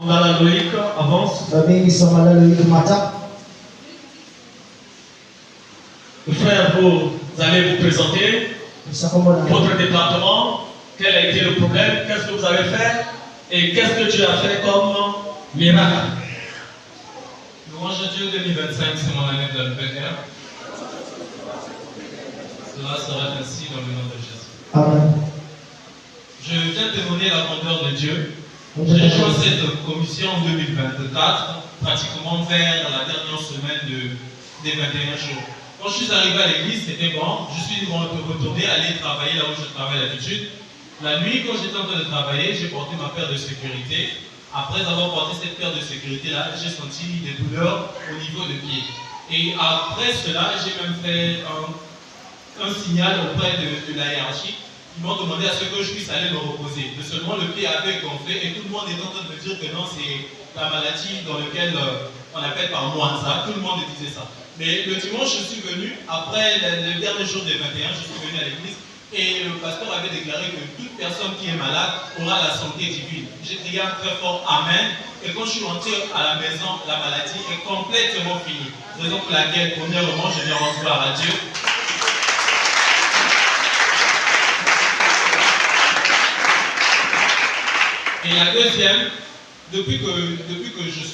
Mandala Loïc, avance. Frère, vous allez vous présenter votre département, quel a été le problème, qu'est-ce que vous avez fait et qu'est-ce que Dieu a fait comme miracle. Louange à Dieu 2025, c'est mon année de la nouvelle ère. Cela sera ainsi dans le nom de Jésus. Amen. Je viens témoigner la grandeur de Dieu. J'ai joint cette commission en 2024, pratiquement vers la dernière semaine des 21 jours. Quand je suis arrivé à l'église, c'était bon. Je suis retourné aller travailler là où je travaille d'habitude. La nuit, quand j'étais en train de travailler, j'ai porté ma paire de sécurité. Après avoir porté cette paire de sécurité-là, j'ai senti des douleurs au niveau des pieds. Et après cela, j'ai même fait un signal auprès de la hiérarchie. Ils m'ont demandé à ce que je puisse aller me reposer. Mais seulement le pied avait gonflé et tout le monde était en train de me dire que non, c'est la maladie dans laquelle on appelle par Mwanza. Tout le monde disait ça. Mais le dimanche, je suis venu, après le dernier jour des 21, je suis venu à l'église et le pasteur avait déclaré que toute personne qui est malade aura la santé divine. J'ai crié un très fort Amen. Et quand je suis rentré à la maison, la maladie est complètement finie. Raison pour laquelle, premièrement, je viens rendre gloire à Dieu. Et la deuxième, depuis que je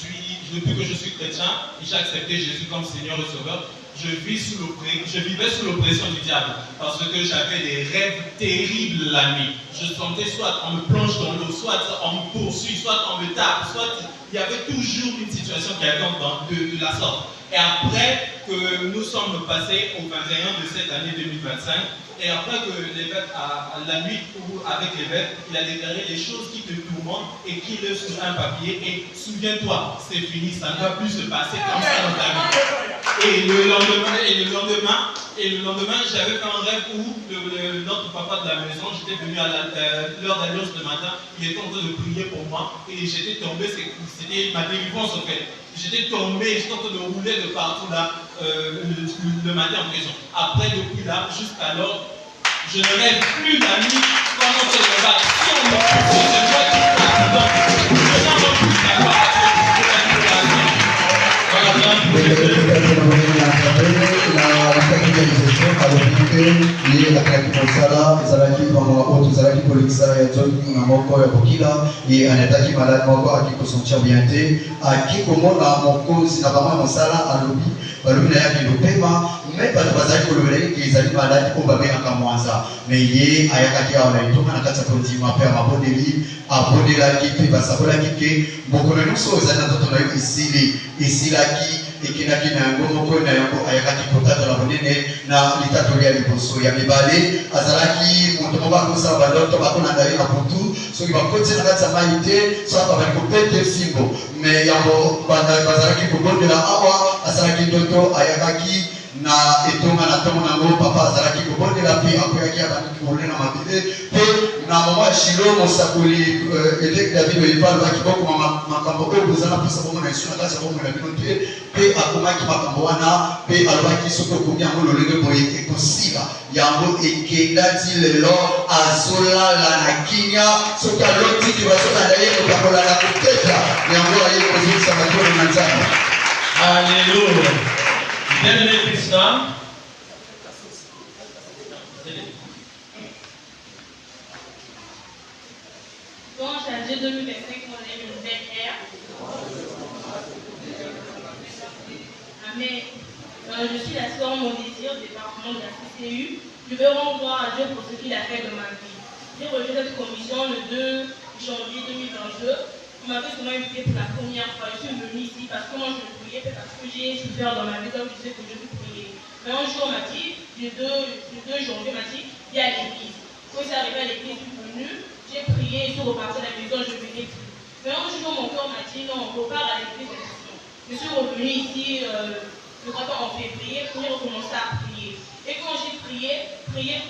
suis chrétien et j'ai accepté Jésus comme Seigneur et Sauveur, je vivais sous l'oppression du diable parce que j'avais des rêves terribles la nuit. Je sentais soit on me plonge dans l'eau, soit on me poursuit, soit on me tape, soit il y avait toujours une situation qui arrive de la sorte. Et après que nous sommes passés au 21 de cette année 2025, et après que l'évêque, à la nuit ou avec l'évêque, il a déclaré les choses qui te tourmentent, écris-le sur un papier et souviens-toi, c'est fini, ça ne va plus se passer comme ça dans ta vie. Et le lendemain, j'avais fait un rêve où notre papa de la maison, j'étais venu à l'heure d'alliance le matin, il était en train de prier pour moi et j'étais tombé, c'était ma délivrance en fait. J'étais tombé, j'étais en train de rouler de partout là, le matin en prison. Après, depuis là, jusqu'alors, je ne rêve plus la nuit pendant que je bats. Si on me pousse, je dois tout faire dedans. Je n'en veux plus savoir. mais bato bazali kolobelaki ke ezali maladi oyo babengaka Mwanza me ye ayakaki awa na etonga na kati ya kondima mpe ya mabondeli abondelaki mpe basakolaki ke mokolo nyonso ezali na nzoto na yo esilaki ekendaki na yango moko na yango ayakaki kotatola monene na litatoli ya liboso ya mibale azalaki moto moko akosala bandoto bakolanda ye na butu soki bakoti na kati ya mai te soki babali kopete simbo me yango bazalaki kobondela awa azalaki ndoto ayakaki na etonga na ntongo nango papa azalaki kobondela mpe akoyaki abandiki kolona na mabele mpe na mama ya Shilo mosakoli évêque David Oyepa alobaki bokoma makambo oyo bozala mposa bongo na esu na kati ya bongo na bino te mpe akomaki makambo wana mpe alobaki soki okomi yango lolenge boye ekosila yango ekendaki lelo azolala na kimia soki alotiki bazolanda ye kokakola na koteka yango aye kozongisa bakolo na nzambe. Alléluia. Bien-aimé Christian. Louange à Dieu 2025, mon année de nouvelle ère. Amen. Je suis la sœur Mon Désir, département de la CCU. Je veux rendre gloire à Dieu pour ce qu'il a fait dans ma vie. J'ai rejoint cette commission le 2 janvier 2022. On m'avait souvent invité pour la première fois. Je suis venue ici parce que moi je priais, parce que j'ai souffert dans ma vie, donc je sais que je peux prier. Mais un jour, on m'a dit, le 2 janvier, on m'a dit, viens à l'église. Quand je suis arrivée à l'église, je suis venue, j'ai prié, je suis repartie à la maison, je venais plus. Mais un jour, mon cœur m'a dit, non, on repart à l'église. Je suis revenue ici, je crois qu'en février, pour recommencer à prier. Et quand j'ai prié, il y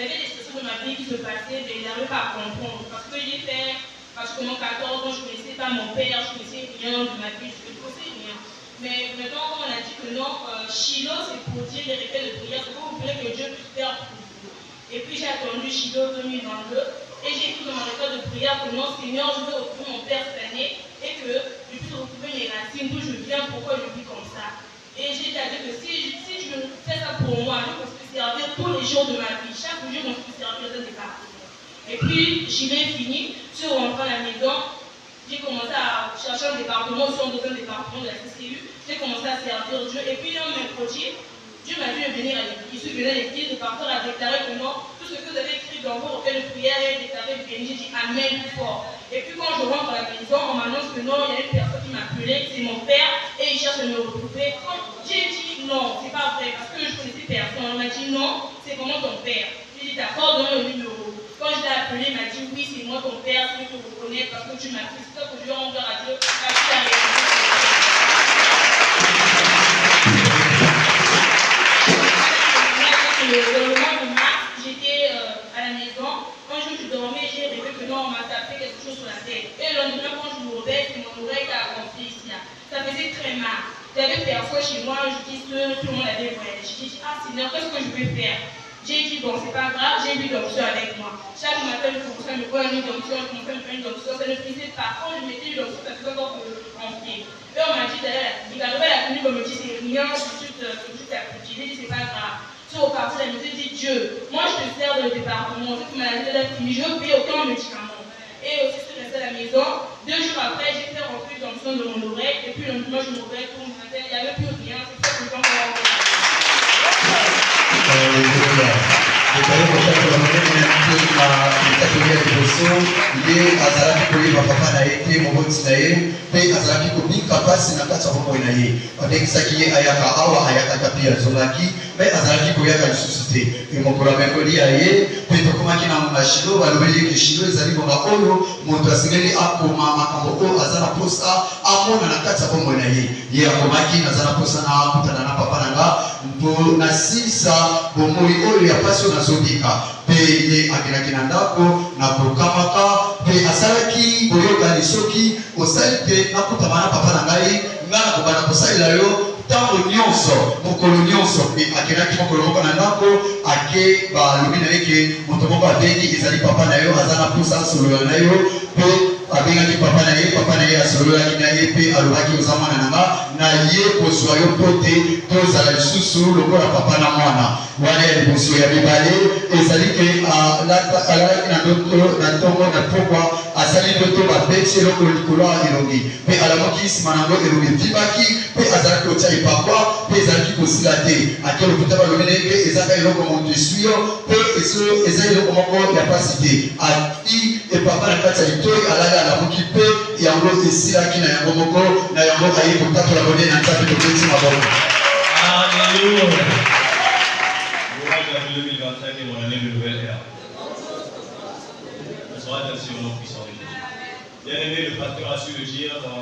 avait des situations de ma vie qui se passaient, mais je n'arrivais pas à comprendre. Parce que j'ai fait pratiquement 14 ans, je ne connaissais pas mon père, je ne connaissais rien de ma vie, je ne connaissais rien. Mais maintenant, on a dit que non, Shilo, c'est pour dire les répètes de prière, c'est pour vous voulez que Dieu puisse faire pour vous. Et puis j'ai attendu Shilo 2022. Et j'ai écrit dans ma requête de prière que non, Seigneur, je veux retrouver mon Père cette année et que je puisse retrouver mes racines, d'où je viens, pourquoi je vis comme ça. Et j'ai dit à Dieu que si je fais ça pour moi, je peux servir tous les jours de ma vie. Chaque jour, je peux servir dans des départements. Et puis, j'y vais fini. Je suis rentrée à la maison. J'ai commencé à chercher un département, sur un deuxième département de la CCU. J'ai commencé à servir Dieu. Et puis, un mercredi, Dieu m'a dit de venir à l'église. Je suis venu à l'église, le pasteur a déclaré que non, tout ce que vous avez écrit dans vos requêtes de prière est déclaré de béni. J'ai dit Amen plus fort. Et puis quand je rentre à la maison, on m'annonce que non, il y a une personne qui m'a appelé, c'est mon père, et il cherche à me retrouver. Quand j'ai dit non, c'est pas vrai, parce que je connaissais personne. On m'a dit non, c'est vraiment ton père. J'ai dit d'accord, donne le numéro. Quand je l'ai appelé, il m'a dit oui, c'est moi ton père, c'est que je te reconnais parce que tu m'as fait. C'est ça que je rends gloire à Dieu. Le mois de mars, j'étais à la maison. Un jour, je dormais, j'ai rêvé que non, on m'a tapé quelque chose sur la tête. Et le lendemain, quand je me réveille, c'est mon oreille qui a gonflé ici. Ça faisait très mal. J'avais personne chez moi, je dis que tout le monde avait voyagé. J'ai dit, ah Seigneur, qu'est-ce que je vais faire? J'ai dit, bon, c'est pas grave, j'ai lu l'onction avec moi. Chaque matin, je commençais à me prendre une onction, je commençais à me faire une onction, ça ne faisait pas. Quand je mettais l'onction, ça faisait encore gonfler. Et on m'a dit d'aller à la clinique. Arrivé à la clinique, on me dit, c'est rien, c'est juste appliqué. J'ai dit, c'est pas grave. Au parti de la maison, j'ai dit Dieu, moi je te sers dans le département, cette maladie est finie, je veux payer aucun médicament. Et aussi, je suis restée à la maison. 2 jours après, j'ai fait rentrer une onction de mon oreille, et puis le lendemain, je me réveille pour le matin, il n'y avait plus rien, c'est ça que je dois faire. ye azalaki koyeba papa na ye te moboti na ye mpe azalaki kobika mpasi na kati ya bomoi na ye batekisaki ye ayaka awa ayakaka mpe azongaki mpe azalaki koyaka lisusu te mokolo ya mercredi ya ye mpe tokomaki na shilo balobeli eke shilo ezali bonga oyo moto asengeli akoma makambo oyo aza na posa amona na kati ya bomoi na ye ye akomaki naza na posa na akutana na papa na nga mpo nasilisa bomoi oyo ya pasi oyo nazobika mpe ye akendaki na ndako na kokamaka mpe asalaki koyokani soki osali te nakutama na papa na ngai nga na kobanda kosalela yo ntango nyonso mokolo nyonso mpe akendaki mokolo moko na ndako ake balobi na ye ke moto moko abengi ezali papa na yo aza na mposa asolola na yo mpe abengaki papa na ye asololaki na ye mpe alobaki oza mwana na nga na ye kozwa yo mpo te tozala lisusu lokola papa na mwana wana ya liboso ya mibale ezali ke alalaki na ntongo na pokwa asali ndoto babeti eloko likolo ya elongi mpe alamoki nsima nango elongi evibaki mpe azalaki kotya epakwa mpe ezalaki kosila te ake lokuta balobi na ye mpe ezaka eloko moto eswi yo mpe eza eloko moko ya pasi te ati epakwa na kati ya litoi alali alamoki mpe yango esilaki na yango moko na yango aye kotatola bone na nzambe topesi maboko. Alléluia. Moi, j'ai 2025 est mon année de nouvelle ère. Sois attention au nom puissant de Jésus. Bien aimé, le pasteur a su le dire dans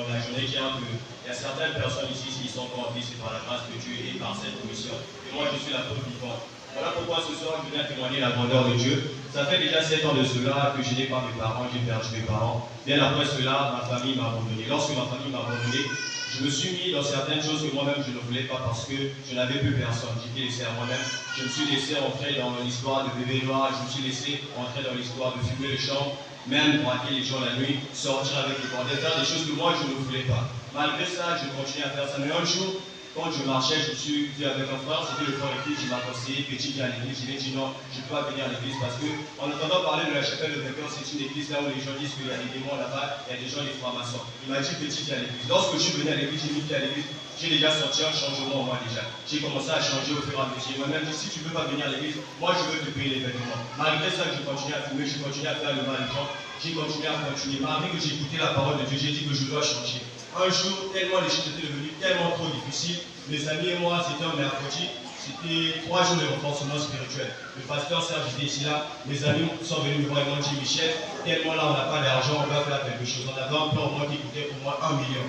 la journée qui a qu'il y a certaines personnes ici qui sont conduites, c'est par la grâce de Dieu et par cette commission. Et moi, je suis la preuve vivante. Voilà pourquoi ce soir, je viens témoigner la grandeur de Dieu. Ça fait déjà 7 ans de cela que je n'ai pas mes parents, j'ai perdu mes parents. Bien après cela, ma famille m'a abandonné. Lorsque ma famille m'a abandonné, je me suis mis dans certaines choses que moi-même je ne voulais pas parce que je n'avais plus personne. J'étais laissé à moi-même. Je me suis laissé entrer dans l'histoire de bébé noir. Je me suis laissé entrer dans l'histoire de fumer les champs, même braquer les gens la nuit, sortir avec les bordels, faire des choses que moi je ne voulais pas. Malgré ça, je continuais à faire ça. Mais un jour, quand je marchais, je me suis dit avec un frère, c'était le frère qui m'a conseillé, petit viens à l'église. Je lui ai dit non, je ne peux pas venir à l'église parce que, en entendant parler de la chapelle de vainqueur, c'est une église là où les gens disent qu'il y a des démons là-bas, il y a des gens, des francs-maçons. Il m'a dit petit viens à l'église. Lorsque je suis venu à l'église, j'ai mis pied à l'église, j'ai déjà senti un changement en moi déjà. J'ai commencé à changer au fur et à mesure. Il m'a même dit si tu ne veux pas venir à l'église, moi je veux te payer les vêtements. Malgré ça, je continue à fumer, je continue à faire le mal aux gens. J'ai continué à continuer. Malgré que j'ai écouté la parole de Dieu, j'ai dit que je dois changer. Un jour, tellement les choses étaient devenues tellement trop difficiles, mes amis et moi, c'était un mercredi, c'était 3 jours de renforcement spirituel. Le pasteur Serge était ici là, mes amis sont venus me voir et m'ont dit Michel, tellement là on n'a pas d'argent, on doit faire quelque chose. On avait un plan au moins qui coûtait pour moi 1 million.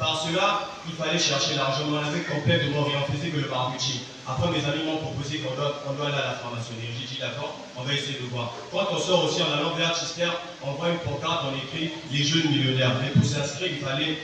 Par cela, il fallait chercher l'argent, on avait complètement rien, on faisait que le marketing. Après, mes amis m'ont proposé qu'on doit aller à la franc-maçonnerie. J'ai dit d'accord, on va essayer de voir. Quand on sort aussi en allant vers Chister, on voit une pancarte, on écrit les jeunes millionnaires. Mais pour s'inscrire, il fallait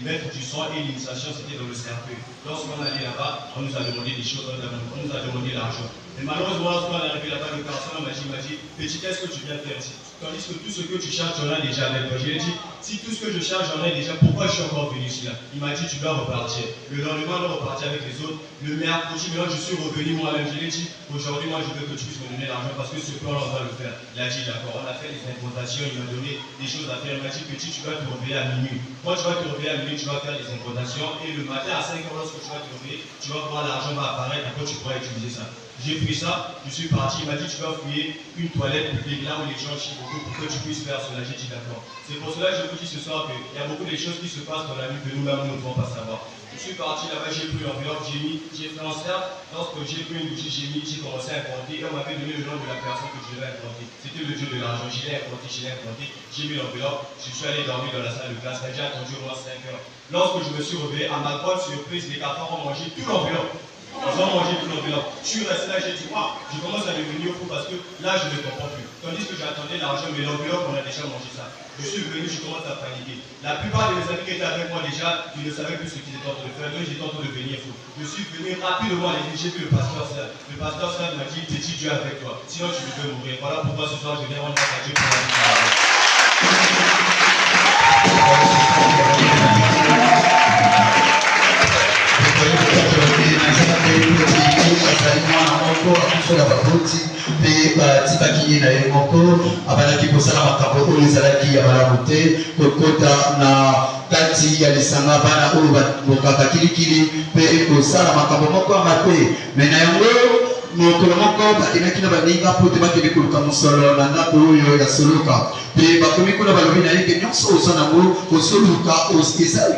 mettre du sang et l'initiation, c'était dans le cercueil. Lorsqu'on allait là-bas, on nous a demandé des choses, on nous a demandé l'argent. Et malheureusement, quand on est arrivé là-bas, le personnel m'a dit, petit, qu'est-ce que tu viens faire ici? Tandis que tout ce que tu cherches, tu en as déjà avec toi. Je lui ai dit, si tout ce que je cherche, j'en ai déjà, pourquoi je suis encore venu ici là? Il m'a dit, tu dois repartir. Le lendemain, on est reparti avec les autres. Le mercredi, maintenant, je suis revenu moi-même. Je lui ai dit, aujourd'hui, moi, je veux que tu puisses me donner l'argent parce que ce plan-là, on va le faire. Il a dit, d'accord, on a fait les importations, il m'a donné des choses à faire. Il m'a dit, petit, tu vas te réveiller à minuit. Moi, tu vas te réveiller à minuit, tu vas faire les importations. Et le matin à 5 h, lorsque tu vas te réveiller, tu vas voir l'argent va apparaître. Après, tu pourras utiliser ça. J'ai pris ça, je suis parti, il m'a dit tu vas fouiller une toilette publique là où les gens chient beaucoup pour que tu puisses faire cela. J'ai dit d'accord. C'est pour cela que je vous dis ce soir qu'il y a beaucoup de choses qui se passent dans la vie que nous-mêmes nous ne pouvons pas savoir. Je suis parti là-bas, j'ai pris l'enveloppe, j'ai fait en cercle. Lorsque j'ai pris une boutique, j'ai commencé à importer. Et on m'avait donné le nom de la personne que je devais importer. C'était le dieu de l'argent. Je l'ai importé, j'ai mis l'enveloppe. Je suis allé dormir dans la salle de classe. J'ai attendu au moins 5 h. Lorsque je me suis réveillé, à ma grande surprise, les cafards ont mangé tout l'enveloppe. Ils ont mangé tout l'enveloppe. Je suis resté là, j'ai dit, waouh, je commence à devenir fou parce que là, je ne comprends plus. Tandis que j'attendais l'argent, mais l'enveloppe, on a déjà mangé ça. Je suis venu, je commence à paniquer. La plupart de mes amis qui étaient avec moi déjà, ils ne savaient plus ce qu'ils étaient en train de faire. Donc, j'étais en train de devenir fou. Je suis venu rapidement à l'église, j'ai vu le pasteur Serge. Le pasteur Serge m'a dit, petit Dieu avec toi. Sinon, tu peux mourir. Voilà pourquoi ce soir, je viens rendre grâce à Dieu pour la vie. akosola baboti mpe batikaki ye na ye moko abandaki kosala makambo oyo ezalaki ya malamu te kokota na kati ya lisanga bana oyo babokaka kilikili mpe kosala makambo moko ya mabe me na yango mokolo moko bakendaki na baninga mpo te bakende koluka mosolo na ndako oyo ya soloka mpe bakomi kuna balobi na ye ke nyonso oza nango ozoluka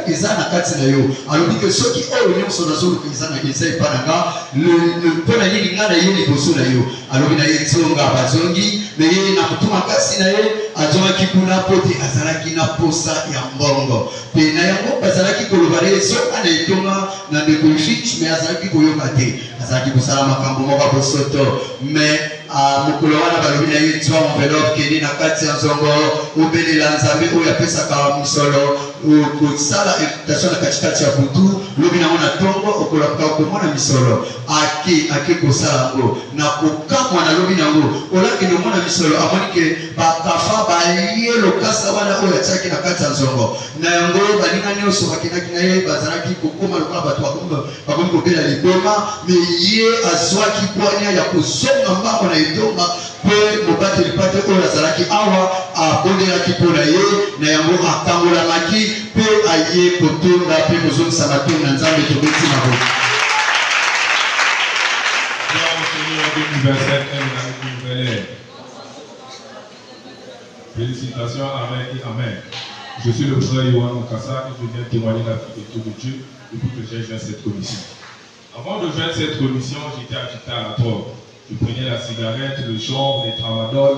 eza na kati na yo alobi ke soki oyo nyonso nazoluka eza epa na nga mpo na nini nga na ye liboso na yo alobi na ye tonga bazongi me ye na motu makasi na ye azongaki kuna mpo te azalaki na posa ya mbongo mpe na yango bazalaki koloba na ye soka na etonga na ndeko ifit me azalaki koyoka te azalaki kosala makambo moko bosoto me mokolo wana balobi na ye twa enveloppe kende na kati ya nzongo obelela nzambe oyo apesaka misolo kosala invitation na katikati ya butu lobi nango na ntongo okolapuka komona misolo ake kosala yango na kokamwa na lobi nango olakende omona misolo amoni ke bakafa baye lokasa wana oyo atiaki na kati ya nzongo na yango baninga nyonso bakendaki na ye bazalaki kokoma lokola bato bakomi kobela liboma me ye azwaki bwania ya kozonga mbango na etonga mpe mobateli pate oyo azalaki awa abondelaki mpo na ye na yango akambolamaki mpe aye kotonda mpe kozongisa matondo na nzambe tobeti na bo. Félicitations, amen et amen. Je suis le frère Yohan Mukasa et je viens témoigner la fidélité de Dieu depuis que j'ai joint cette commission. Avant de joindre cette commission, j'étais agité à la drogue. Je prenais la cigarette, le chanvre, les tramadol,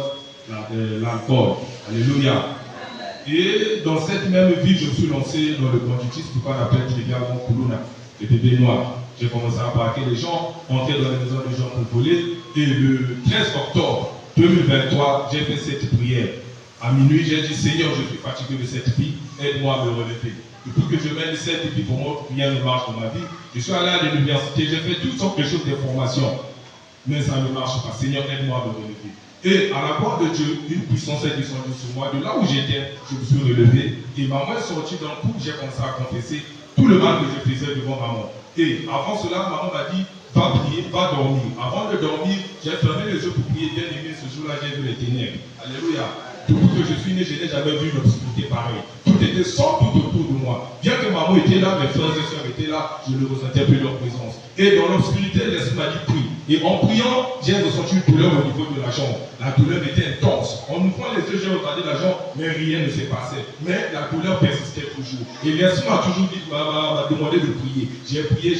l'alcool. Alléluia. Et dans cette même vie, je me suis lancé dans le banditisme qu'on appelle trivialement Kuluna, les bébés noirs. J'ai commencé à braquer les gens, entrer dans les maisons des gens pour voler. Et le 13 octobre 2023, j'ai fait cette prière. À minuit, j'ai dit, Seigneur, je suis fatigué de cette vie, aide-moi à me relever. Depuis que je mène cette vie, pour moi, rien ne marche dans ma vie. Je suis allé à l'université, j'ai fait toutes sortes de choses, des formations. Mais ça ne marche pas. Seigneur, aide-moi à me relever. Et à la gloire de Dieu, une puissance est descendue sur moi. De là où j'étais, je me suis relevé. Et maman est sortie d'un coup, j'ai commencé à confesser tout le mal que je faisais devant maman. Et avant cela, maman m'a dit, va prier, va dormir. Avant de dormir, j'ai fermé les yeux pour prier. Bien aimé, ce jour-là, j'ai vu les ténèbres. Alléluia. Depuis que je suis né, je n'ai jamais vu une obscurité pareille. Tout était sombre tout autour de moi. Bien que maman était là, mes frères et sœurs étaient là, je ne ressentais plus leur présence. Et dans l'obscurité, l'esprit m'a dit prie. Et en priant, j'ai ressenti une douleur au niveau de la jambe. La douleur était intense. En ouvrant les yeux, j'ai regardé la jambe, mais rien ne s'est passé. Mais la douleur persistait toujours. Et l'esprit m'a toujours dit, m'a demandé de prier. J'ai prié,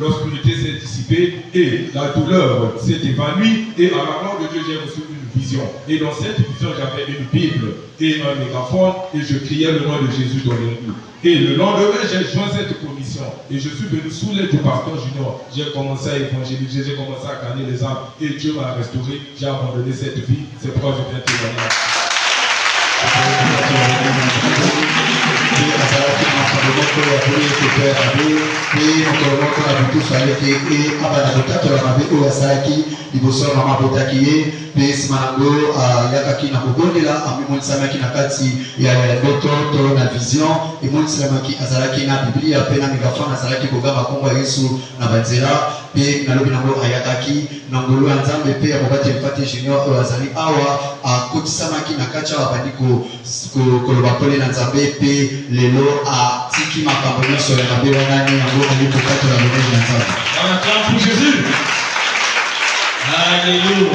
l'obscurité s'est dissipée et la douleur s'est évanouie. Et à la gloire de Dieu, j'ai reçu une vision. Et dans cette vision, j'avais une Bible et un mégaphone et je criais le nom de Jésus dans les rues. Et le lendemain, j'ai joint cette commission et je suis venu sous l'aide du pasteur Junior. J'ai commencé à évangéliser, j'ai commencé à gagner les âmes et Dieu m'a restauré. J'ai abandonné cette vie. C'est pourquoi je viens témoigner. pour que père avait et encore qu'on a tout ça et abana to la mabe o asaki liboso mama botakiye pe simango yakaki na kobondela amimoni samaki na kati ya ndoto to na vision et moni samaki azalaki na biblia pe na megafone azalaki kogamba kombo ya Yesu na banzela pe na lobi nango ayakaki na ngolo ya Nzambe pe ya kobati mfati junior o azali awa akotisamaki na kacha abandiko koloba pole na Nzambe pe lelo a tiki makambo nyonso ya mabe wana ni yango ali kokata la bonne na Nzambe. On acclame pour Jésus. Alléluia.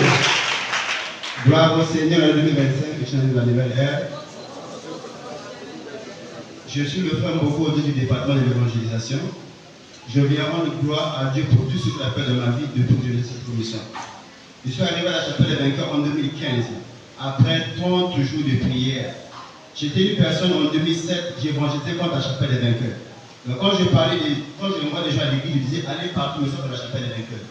Gloire au Seigneur en 2025, échange de la nouvelle ère. Je suis le frère Mboko du département de l'évangélisation. Je viens rendre gloire à Dieu pour tout ce qu'il a fait dans ma vie depuis que j'ai cette commission. Je suis arrivé à la chapelle des vainqueurs en 2015, après 30 jours de prière. J'étais une personne en 2007, j'évangélisais contre la chapelle des vainqueurs. Donc quand je vois des gens à l'église, je disais allez partout au centre de la chapelle des vainqueurs.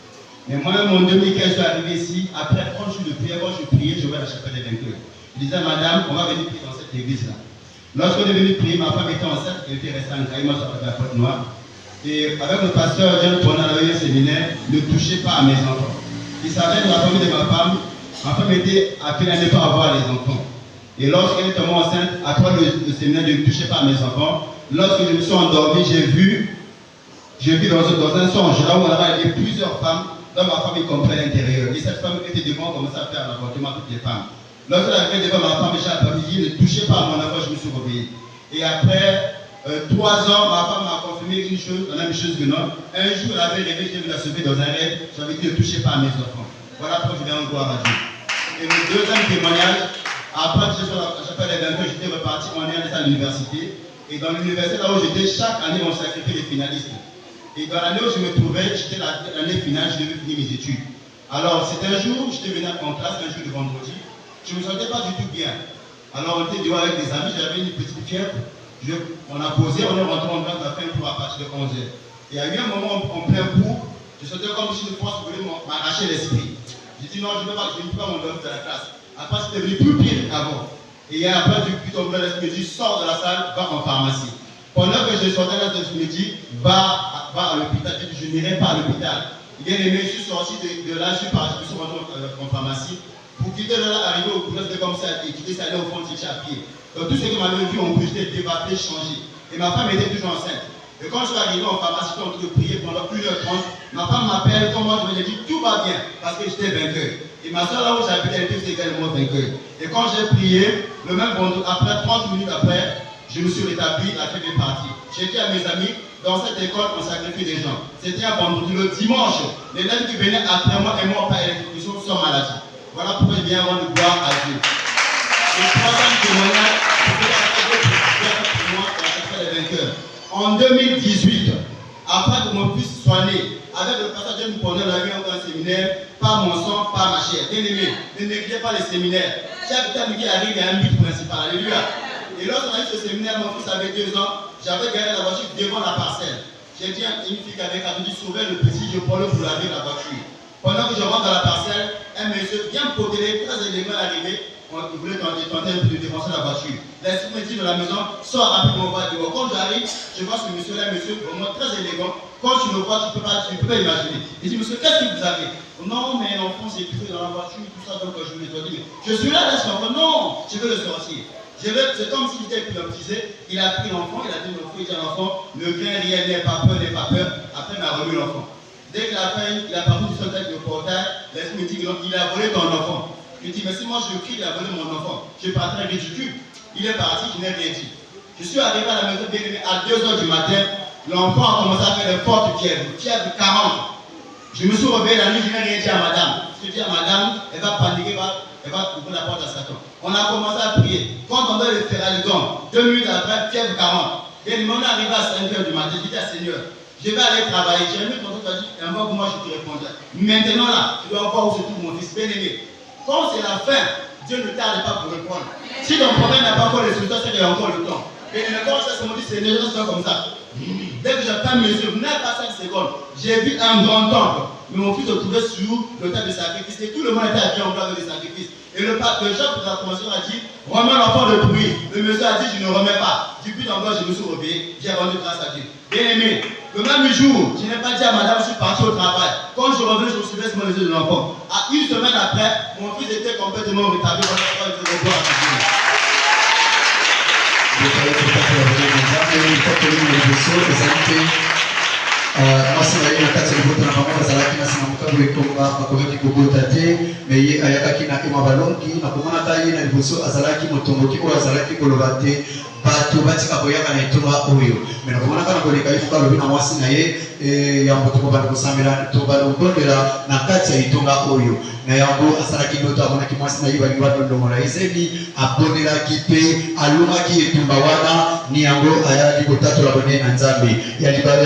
Mais moi-même en 2015, je suis arrivé ici, après 30 jours de prière, quand je priais, je vois la chapelle des vainqueurs. Je disais madame, on va venir prier dans cette église-là. Lorsqu'on est venu prier, ma femme était enceinte, elle était restée en Caille, moi je suis la porte noire. Et avec le pasteur, John, pendant un séminaire, ne touchez pas à mes enfants. Il savait que la famille de ma femme était appelée à ne pas avoir les enfants. Et lorsqu'elle est tombée enceinte, après le séminaire de ne toucher pas à mes enfants, lorsque je me suis endormi, j'ai vu dans un songe, là où on avait plusieurs femmes, dans ma famille complet à l'intérieur. Et cette femme était devant, commençait à faire l'avortement à toutes les femmes. Lorsqu'elle arrivait devant ma femme, j'ai dit, ne touchez pas à mon enfant, je me suis réveillé. Et après 3 ans, ma femme m'a confirmé une chose, la même chose que non. Un jour, elle avait rêvé, j'ai vu la sauver dans un rêve, j'avais dit, ne touchez pas à mes enfants. Voilà pourquoi je viens en gloire à Dieu. Et le deuxième témoignage, après que je sois à la chapelle des vainqueurs, j'étais reparti en année à l'université. Et dans l'université, là où j'étais, chaque année, on sacrifiait les finalistes. Et dans l'année où je me trouvais, j'étais l'année finale, je devais finir mes études. Alors, c'était un jour, j'étais venu en classe, un jour de vendredi. Je ne me sentais pas du tout bien. Alors, on était dehors avec des amis, j'avais une petite fièvre. On a posé, on est rentré en classe, on a fait un cours à partir de 11h. Et il y a eu un moment en plein cours, je sentais comme si une force voulait m'arracher l'esprit. J'ai dit non, je ne peux pas m'endormir dans la classe. Après, c'était devenu plus pire qu'avant. Et après, du coup, l'esprit me dit, sors de la salle, va en pharmacie. Pendant que je sortais là, je me dis, va à l'hôpital. Je n'irai pas à l'hôpital. Bien aimé, je suis sorti de là, je suis parti, je suis rentré en pharmacie. Pour quitter là, arriver au boulot, c'était comme ça, et quitter ça, aller au fond, j'étais à pied. Donc tout ce qui m'avait vu, on peut j'étais débatté, changé. Et ma femme était toujours enceinte. Et quand je suis arrivé en pharmacie, j'étais en train de prier pendant 1h30. Ma femme m'appelle, comment je me dis, tout va bien, parce que j'étais vainqueur. Et ma soeur, là où j'habitais, elle était également vainqueur. Et quand j'ai prié, le même vendredi, après 30 minutes après, je me suis rétabli, la fête est partie. J'ai dit à mes amis, dans cette école, on sacrifie des gens. C'était un vendredi. Le dimanche, les élèves qui venaient après moi et moi, pas électrocution, sont malades. Voilà pourquoi je viens rendre gloire à Dieu. Le troisième témoignage, c'est pour moi, la chapelle des vainqueurs. En 2018, après que mon fils soit né, avec le passage de nous on a eu un séminaire, pas mon sang, pas ma chair. Bien aimé, ne négligez pas les séminaires. Chaque temps qui arrive, il y a un but principal. Alléluia. Et lorsqu'on a eu ce séminaire, mon fils avait 2 ans, j'avais gagné la voiture devant la parcelle. J'ai dit à une fille qui avait dit sauver le petit, je prends le pour laver la voiture. Pendant que je rentre dans la parcelle, un monsieur bien potelé, très élégant arrivé, il voulait tenter de défoncer la voiture. L'esprit me dit de la maison, sors rapidement, va dehors. Quand j'arrive, je vois ce monsieur-là, un monsieur vraiment très élégant. Quand tu le vois, tu ne peux pas imaginer. Il dit, monsieur, qu'est-ce que vous avez? Non, mais l'enfant s'est tué dans la voiture, tout ça, donc je lui ai dit, je suis là, laisse l'enfant. Non, je veux le sortir. C'est comme s'il était hypnotisé, il a pris l'enfant, il a dit l'enfant, il dit à l'enfant, ne crains rien, n'aie pas peur. Après, il m'a remis l'enfant. Dès qu'il a fait, il a parti du sol avec le portail, l'esprit me dit qu'il a volé ton enfant. Je dis, mais si moi je crie, il a volé mon enfant, je partais ridicule. Il est parti, je n'ai rien dit. Je suis arrivé à la maison bien aimé à 2 h du matin, l'enfant a commencé à faire une forte fièvre de 40. Je me suis réveillé la nuit, je n'ai rien dit à madame. Je dis à madame, elle va paniquer, elle va ouvrir la porte à Satan. On a commencé à prier. Quand on doit le faire à l'égant, 2 minutes après, fièvre 40. Et on est arrivé à 5 h du matin, je dis à Seigneur, je vais aller travailler. J'ai mis ton truc, un mois pour moi, je te répondrai. Maintenant là, tu dois voir où se trouve mon fils bien-aimé. Quand c'est la fin, Dieu ne tarde pas pour répondre. Si ton problème n'a pas encore le résultat, c'est qu'il y a encore le temps. Et quand ça se me dit, Seigneur, je suis comme ça. Dès que j'ai fait mes yeux, même pas 5 secondes, j'ai vu un grand temple. Mais mon fils se trouvait sur le tas de sacrifice. Et tout le monde était habillé en blanc avec des sacrifices. Et le chef de la commission a dit, remets l'enfant de bruit. Le monsieur a dit, je ne remets pas. Depuis d'abord, je me suis réveillé, j'ai rendu grâce à Dieu. Bien aimé, le même jour, je n'ai pas dit à madame, je suis parti au travail. Quand je revenais, je me suis levé sur les yeux de l'enfant. À une semaine après, mon fils était complètement rétabli. Voilà pourquoi il faut revoir à Dieu. Masina na kati ya boto na pamoja zalaki na sima mkabu ekomba bakomeki kobota te meye ayakaki na ema balongi na komona ta ye na liboso azalaki motomboki oyo azalaki koloba te bato batika koyaka na etonga oyo me na komona kana koleka ifuka alobi na mwasi na ye yango tokobanda kosambela tobanda kobondela na kati ya etonga oyo na yango asalaki ndoto amonaki mwasi na ye balingi badondongola ezebi abondelaki mpe alongaki etumba wana ni yango ayaki kotatola bone na nzambe ya mibale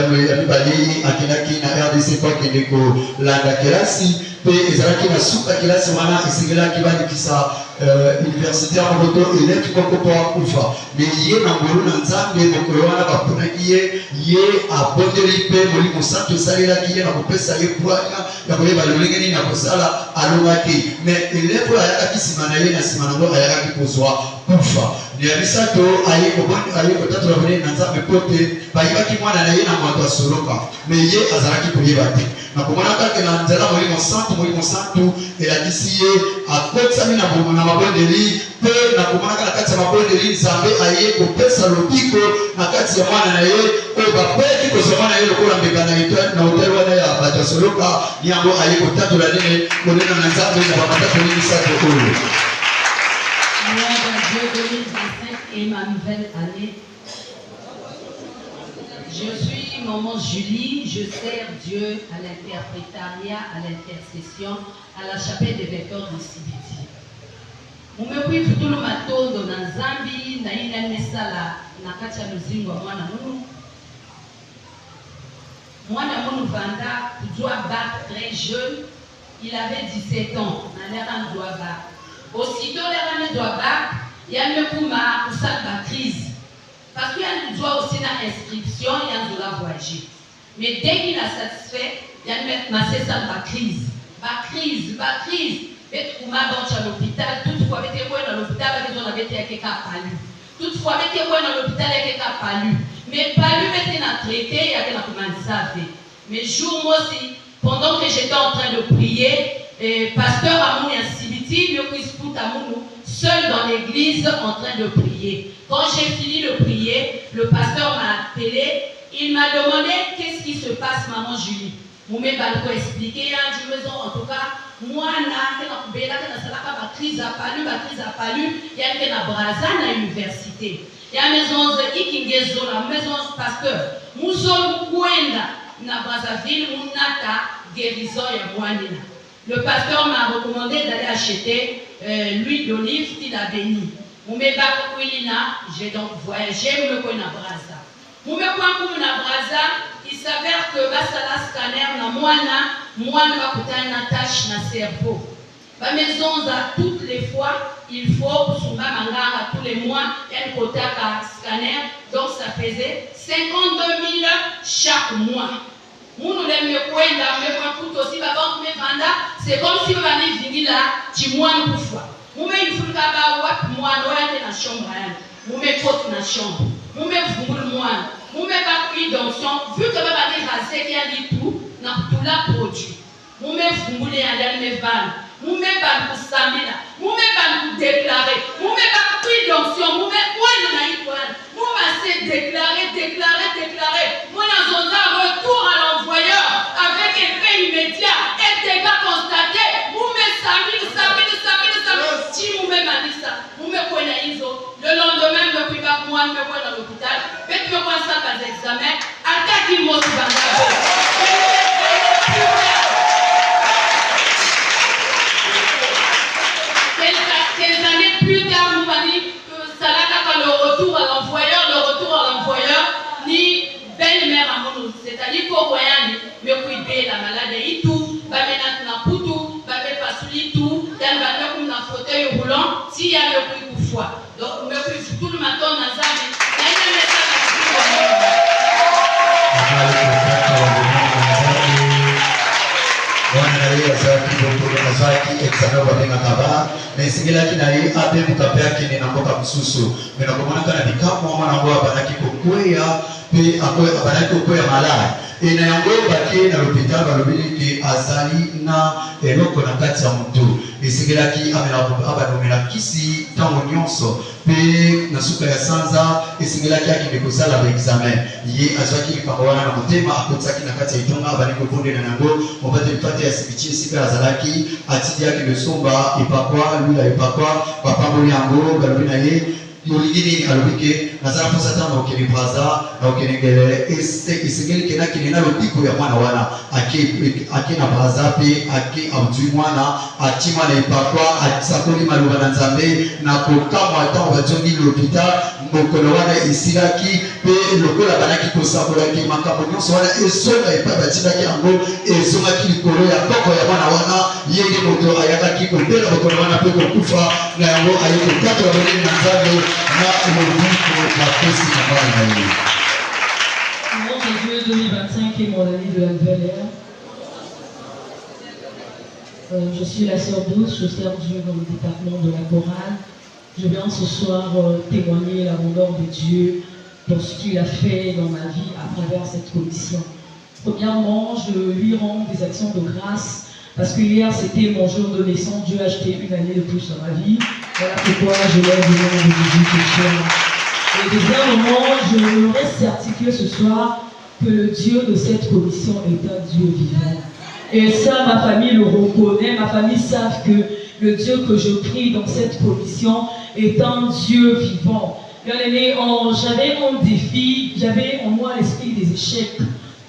akendaki na RDC mpo akende kolanda kelasi mpe ezalaki na suka kelasi wana esengelaki bandikisa université ya moboto eleki koko mpo akufa me ye na ngolu na nzambe mokolo wana baponaki ye abondeli mpe molimo santo esalelaki ye na kopesa ye kwanya ya koyeba lolenge nini ya kosala alongaki me eleko ayakaki nsima na ye na nsima nango ayakaki kozwa kufa ya misato aye kotatola bone na nzambe mpo te bayibaki mwana na ye na moto asoloka me ye azalaki koyeba te na komona kaka na nzela molimo santu elakisi ye akotisami na mabondeli mpe na komona kaka na kati ya mabondeli nzambe aye kopesa lobiko na kati ya mwana na ye oyo bakweki kozwa mwana ye lokola mbeka na hotel wana ya bato ya soloka ni yango aye kotatola nene konena na nzambe na bamatatoli misato oyo. Dieu 2025 est ma nouvelle année. Je suis maman Julie, je sers Dieu à l'interprétariat, à l'intercession, à la chapelle des vainqueurs de Sibiti. Mumekwi futulu matondo na Zambi na ina mesala na kati ya luzingo wa mwana munu. Mwana munu vanda kujua bac très jeune, il avait 17 ans, na lera ndwa bac. Aussitôt lera ndwa bac, il y a une crise. Parce qu'il y a une aussi une inscription, il y a une voyager. Mais dès qu'il a satisfait, il y a une crise. Et tout le monde à l'hôpital, toutefois, avec des dans l'hôpital, on avait été avec palu. Toutefois, avec des dans l'hôpital, avec palu. Mais palu était traité, il y avait la commande savée. Mais jour, moi aussi, pendant que j'étais en train de prier, pasteur Amouni à Sibiti, seul dans l'église en train de prier. Quand j'ai fini de prier, le pasteur m'a appelé, il m'a demandé qu'est-ce qui se passe, maman Julie. Moumé Balko expliqué, en tout cas, moi, je suis crise à palu, il y a une braza à l'université. Il y a une maison de Ikingezo, la maison de pasteur. Mousson Kouenda, na Brazzaville, Mounata, guérison et Mouanina. Le pasteur m'a recommandé d'aller acheter l'huile d'olive qu'il a béni. J'ai donc voyagé, il s'avère que Basala scanner na moine va coûter une tâche na cerveau. La maison à toutes les fois, il faut Sumba Mangara tous les mois, un côté à scanner, donc ça faisait 52 000 chaque mois. C'est comme si vous avez fini là, tu mois une fois. Vous mettez une fois moi, dans la chambre. Vous mettez une chambre. Vous mettez une moine. Vous mettez une donction. Vu que vous avez rasé qui a dit tout, tout la produit. Vous mettez une vanne. Vous mettez une samina. Vous mettez une déclaré. Vous mettez une donction. Vous mettez une étoile. Vous mettez déclaré. Moi, dans un retour à l'envoyeur avec effet immédiat et dégâts constatés. Vous mettez samine. Si vous mettez Manissa, vous mettez Iso. Le lendemain, je ne peux pas moi, je vais dans l'hôpital. Je vais faire ça par examen. À cas qu'il m'ont quelques années plus tard, vous m'avez dit que ça n'a le retour à l'envoyeur, ni belle-mère à mon nom. C'est-à-dire qu'au voyage, mais oui, la maladie, tout, va mettre dans tout, va mettre pas sous tout, va mettre comme dans le fauteuil roulant, s'il y a le bruit ou foi. Donc, me suis tout le matin dans la salle, il y a un message Wana na yeye azaki doktor na zaki examen wa benga kaba mais esengelaki na ye abebuka mpe akende na mboka mosusu me nakomonaka na bikamwa mwana yango abandaki kokweya mpe abandaki kokweya malaya e na yango bakie na l'hôpital balobeli ke azali na eloko na kati ya motu esengelaki abanomela kisi ntango nyonso mpe na suka ya sanza esengelaki akende kosala baexamen ye azwaki likambo wana na motema akotisaki na kati ya itonga abandi kobondela na yango mobateli pate ya sibiti esika azalaki atindi akende somba epakwa lula epakwa bapamboli yango balobi na ye yolingi nini alobi ke nazala mposa ta na okende braza na okende ngele esengeli ke nakende na lobiko ya mwana wana ake na braza mpe ake azwi mwana ati mwana epakwa asakoli maloba na nzambe na kokamwa ntango bazongi l'hôpital mokolo wana esilaki mpe lokola banaki kosakolaki makambo nyonso wana ezonga epai batindaki yango ezongaki likolo ya koko ya mwana wana ye nde moto ayakaki kobela mokolo wana mpe kokufa na yango aye kokatola boleni na nzambe na lobiko na pesi na bana na ye. Mon Dieu, 2025 est mon année de la nouvelle ère. Je suis la sœur douce, je sers Dieu dans le département de la chorale. Je viens ce soir témoigner la grandeur de Dieu pour ce qu'il a fait dans ma vie à travers cette commission. Premièrement, je lui rends des actions de grâce parce que hier c'était mon jour de naissance. Dieu a acheté une année de plus dans ma vie. Voilà pourquoi je lève le nom de Jésus ce soir. Et deuxièmement, je me reste certifié ce soir que le Dieu de cette commission est un Dieu vivant. Et ça, ma famille le reconnaît, ma famille savent que le Dieu que je prie dans cette commission est un Dieu vivant. Bien aimé, j'avais un défi, j'avais en moi l'esprit des échecs.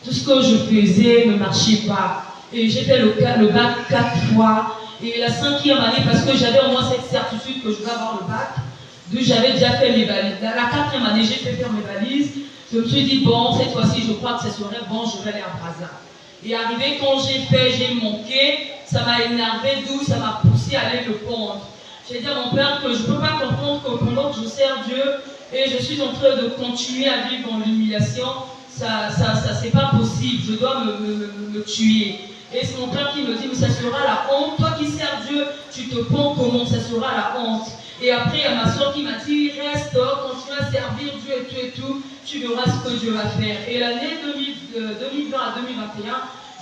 Tout ce que je faisais ne marchait pas. Et j'ai fait le bac 4 fois. Et la 5e année, parce que j'avais en moi cette certitude que je vais avoir le bac, d'où j'avais déjà fait mes valises. La 4e année, j'ai fait faire mes valises. Je me suis dit, bon, cette fois-ci, je crois que ce serait bon, je vais aller à Braza. Et arrivé, quand j'ai manqué, ça m'a énervé, d'où ça m'a poussé à aller le pondre. J'ai dit à mon père que je ne peux pas comprendre que pendant que je sers Dieu et je suis en train de continuer à vivre dans l'humiliation, ça c'est pas possible, je dois me tuer. Et c'est mon père qui me dit, mais ça sera la honte, toi qui sers Dieu, tu te penses comment, ça sera la honte. Et après, il y a ma soeur qui m'a dit, reste, continue à servir Dieu et tout, tu verras ce que Dieu va faire. Et l'année 2020 à 2021,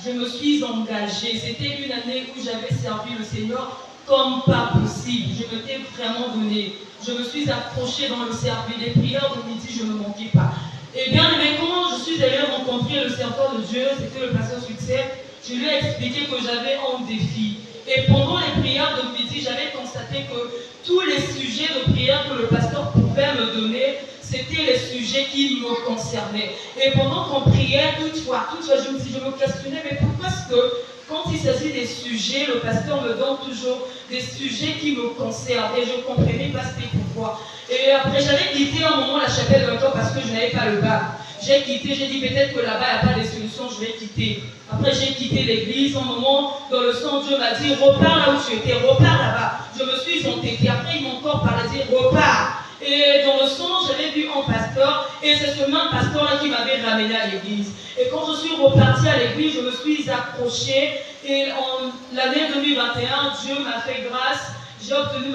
je me suis engagée. C'était une année où j'avais servi le Seigneur comme pas possible. Je m'étais vraiment donné. Je me suis accrochée dans le service. Les prières de midi, je ne manquais pas. Et bien, mais quand je suis allée rencontrer le serviteur de Dieu, c'était le pasteur Succès, je lui ai expliqué que j'avais un défi. Et pendant les prières de midi, j'avais constaté que tous les sujets de prière que le pasteur pouvait me donner, c'était les sujets qui me concernaient. Et pendant qu'on priait, toutefois, je me questionnais, mais pourquoi est-ce que quand il s'agit des sujets, le pasteur me donne toujours des sujets qui me concernent. Et je ne comprenais pas c'était pourquoi. Et après, j'avais quitté un moment la chapelle de temps parce que je n'avais pas le bac. J'ai quitté, j'ai dit peut-être que là-bas, il n'y a pas de solution, je vais quitter. Après, j'ai quitté l'église. Un moment, dans le sang, Dieu m'a dit, repars là où tu étais, repars là-bas. Je me suis entêtée. Après, il m'a encore parlé, dit, repars. Et dans le son, j'avais vu un pasteur, et c'est ce même pasteur-là qui m'avait ramené à l'église. Et quand je suis repartie à l'église, je me suis accrochée, et en l'année 2021, Dieu m'a fait grâce. J'ai obtenu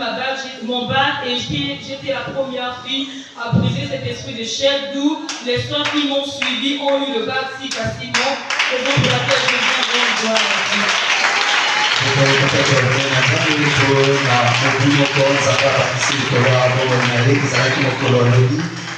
mon bac, et j'étais la première fille à briser cet esprit d'échec, d'où les soeurs qui m'ont suivi ont eu le bac si facilement, raison pour laquelle je viens de voir la vie.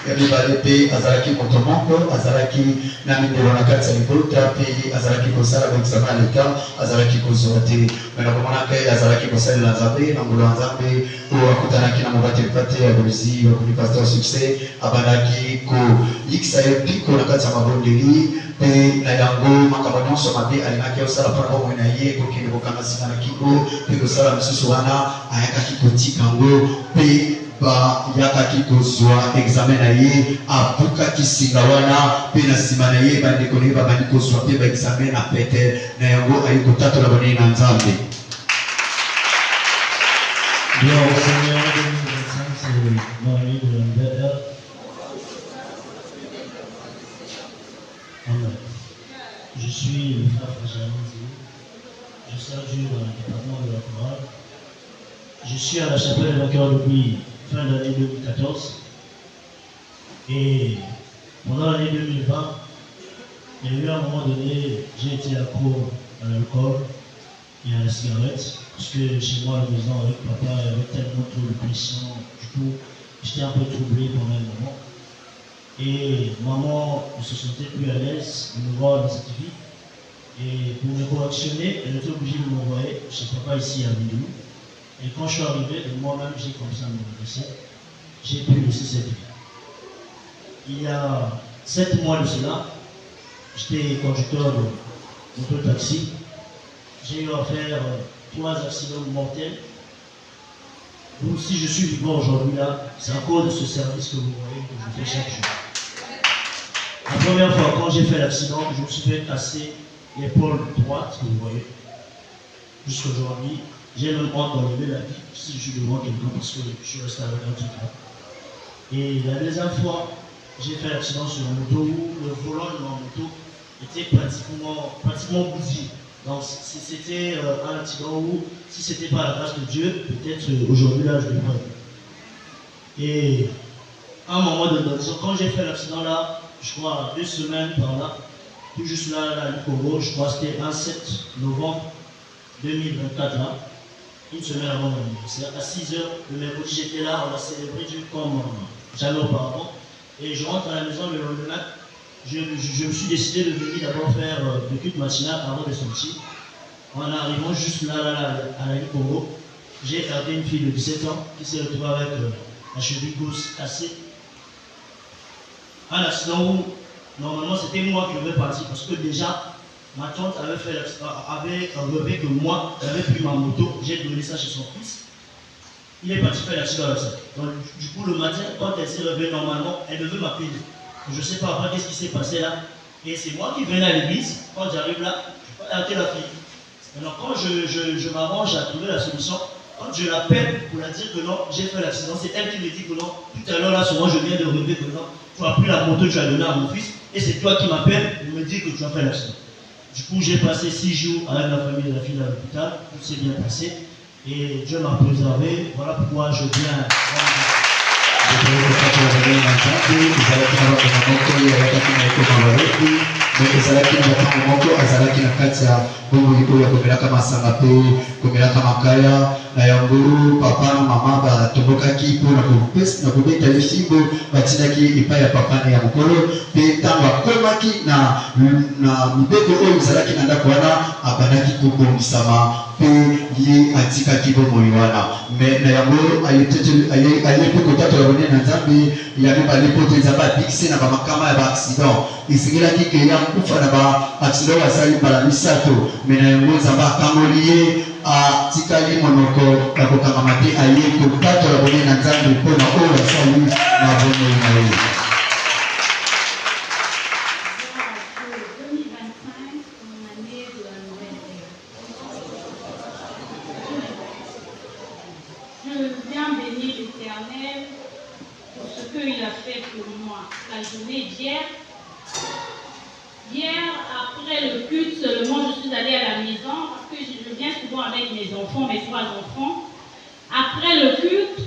Mibale azalaki moto moko azalaki na mindelo na kati ya libota mpe azalaki kosala baexamen leta azalaki kozwa te me nakomonaka ye azalaki kosalela nzambe na ngolo ya nzambe oyo akutanaki na mobateli pate ya bolisi bakomi pasteur Succès abandaki koyikisa ye mpiko na kati ya mabondeli mpe na yango makambo nyonso mabe alingaki osala mpona bomoi na ye kokende kokanga nsima na kiko mpe kosala mosusu wana ayakaki kotika yango mpe yakaki kozwa examen na ye abukaki singa wana mpe na nsima na ye bandeko na ye babandi kozwa mpe baexamen na pete na yango ayi kotatola banei na nzambe. Bien, au Seigneur, 2025, c'est mon année de la nouvelle ère. Amen. Je suis le frère Fragile. Je sers Dieu dans le département de la chorale. Je suis à la chapelle de vainqueurs depuis fin d'année 2014. Et pendant l'année 2020, il y a eu un moment donné, j'ai été accro à l'alcool et à la cigarette. Parce que chez moi, à la maison, avec papa, il y avait tellement trop de pression. Du coup, j'étais un peu troublé pendant un moment. Et maman ne se sentait plus à l'aise de me voir dans cette vie. Et pour me correctionner, elle était obligée de m'envoyer chez papa ici à Bidou. Et quand je suis arrivé, moi-même j'ai commencé à me redresser. J'ai pu laisser cette vie. Il y a 7 mois de cela, j'étais conducteur de moto-taxi. J'ai eu à faire 3 accidents mortels. Donc si je suis vivant aujourd'hui là, c'est à cause de ce service que vous voyez que je fais chaque jour. La première fois, quand j'ai fait l'accident, je me suis fait casser l'épaule droite, que vous voyez. Jusqu'aujourd'hui, j'ai même honte d'enlever la vie si je suis devant quelqu'un parce que je suis resté avec un truc là. Et la deuxième fois, j'ai fait l'accident sur une moto où le volant de ma moto était pratiquement bousillé. Donc c'était un accident où, si ce n'était pas la grâce de Dieu, peut-être aujourd'hui là, je devrais. Et à un moment donné, quand j'ai fait l'accident là, je crois 2 semaines par là, tout juste là, à Congo, je crois que c'était un 7 novembre 2024 là, une semaine avant mon anniversaire, à 6 h le mercredi j'étais là, on a célébré Dieu comme jamais auparavant. Et je rentre à la maison le lendemain, je me suis décidé de venir d'abord faire le culte matinal avant de sortir. En arrivant juste là à la Congo, j'ai gardé une fille de 17 ans qui s'est retrouvée avec la cheville gauche cassée. Un accident où, normalement, c'était moi qui devais partir parce que déjà, ma tante avait relevé que moi, j'avais pris ma moto, j'ai donné ça chez son fils. Il est parti faire l'accident avec ça. Donc, du coup, le matin, quand elle s'est levée normalement, elle devait m'appeler. Je ne sais pas après qu'est-ce qui s'est passé là. Et c'est moi qui venais à l'église. Quand j'arrive là, je peux arrêter la fille. Alors, quand je m'arrange à trouver la solution, quand je l'appelle pour la dire que non, j'ai fait l'accident, c'est elle qui me dit que non. Tout à l'heure, là, sur moi, je viens de relever que non. Tu as pris la moto, tu as donné à mon fils. Et c'est toi qui m'appelles pour me dire que tu as fait l'accident. Du coup, j'ai passé 6 jours avec la famille de la fille à l'hôpital. Tout s'est bien passé. Et Dieu m'a préservé. Voilà pourquoi je viens. ezalaki na ntango moko azalaki na kati ya bomoi oyo akomelaka masanga mpe komelaka makaya na yango papa na mama batombokaki mpo na kobeta ye fimbo batindaki epai ya papa na ya mokolo mpe ntango akomaki na mibeko oyo ezalaki na ndako wana abandaki kobongisama mpe ye atikaki bomoi wana me na yango aye mpe kotatola bone na nzambe ya mibale mpo te nzambe abikisi na bamakama ya baaccident esengelaki ke ya kufa na baaccident bazali mbala misato me na yango nzambe akangoli ye atikali monoko ya kokangama te aye kotatola bone na nzambe mpona oyo asali na bomoi na ye. Hier, après le culte, seulement je suis allée à la maison parce que je viens souvent avec mes enfants, mes 3 enfants. Après le culte,